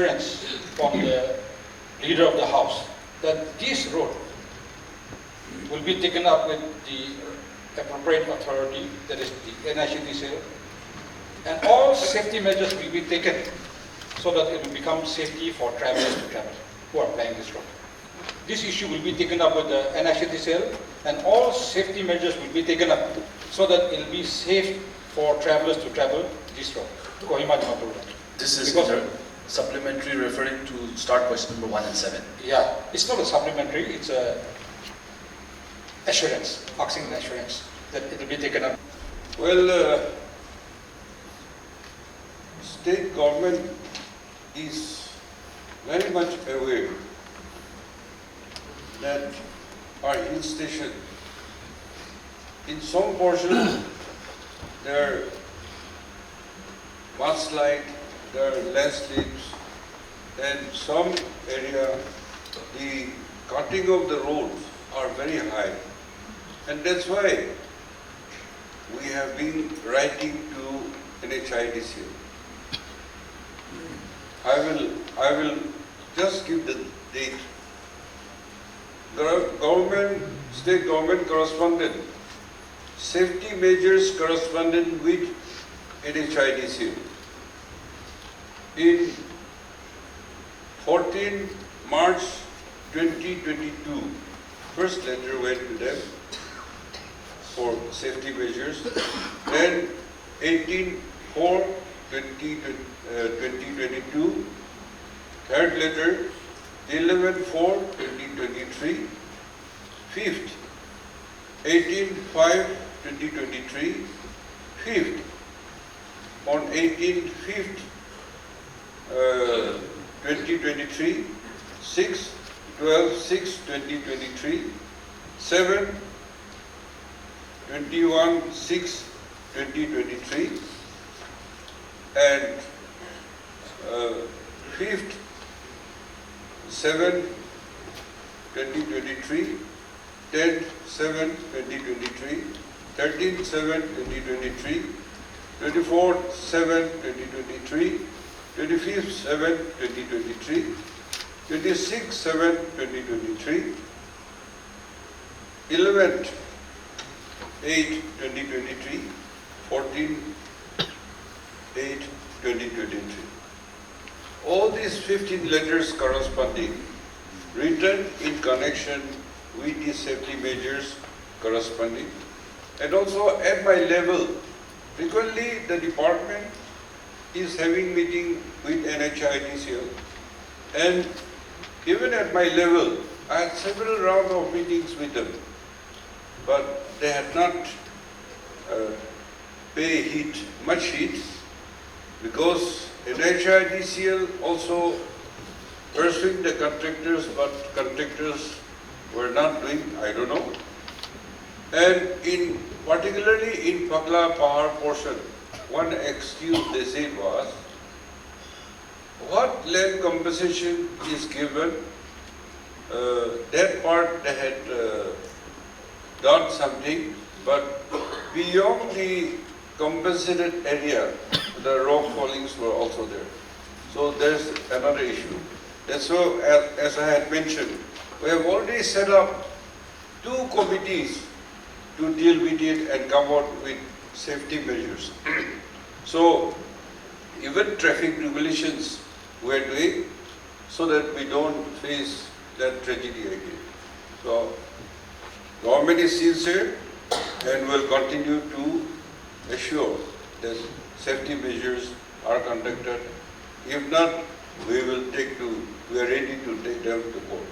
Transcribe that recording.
assurance from the leader of the house that this road will be taken up with the appropriate authority, that is the Nhidcl, and all safety measures will be taken so that it will become safety for travelers to travel who are playing this road. This issue will be taken up with the Nhidcl, and all safety measures will be taken up so that it will be safe for travelers to travel this road, Kohima Dimapur road. This is supplementary referring to start question number 1 and 7. Yeah, it's not a supplementary, it's a assurance, asking an assurance that it will be taken up. Well, state government is very much aware that our hill station, in some portions, there are mudslide, there are landslips, and some area, the cutting of the roads are very high. And that's why we have been writing to Nhidcl. I will just give the date. State government correspondent, safety measures correspondent with Nhidcl. In 14 March 2022, first letter went to them for safety measures. Then 18/4/2022, third letter 11/4/2023, fifth 18/5/2023, fifth on 18/5/2023, 6th 12/6/2023, 7th 21/6/2023, and 5th 7/2023, 10th 7/2023, 13th 7/2023, 24th 7/2023, 25th 7/2023, 26th 7/2023, 11th 8/2023, 14th 8/2023. All these 15 letters corresponding written in connection with the safety measures corresponding, and also at my level, frequently the department is having meeting with Nhidcl, and even at my level, I had several rounds of meetings with them, but they had not much heed, because Nhidcl also pursuing the contractors, but contractors were not doing, I don't know. And particularly in Pakla Pahar portion, one excuse they said was, what land compensation is given, that part they had done something, but beyond the compensated area, the rock fallings were also there. So there's another issue. That's so, as I had mentioned, we have already set up 2 committees to deal with it and come out with safety measures. So even traffic regulations we are doing so that we don't face that tragedy again. So government is sincere and will continue to assure that safety measures are conducted. If not, we are ready to take them to court.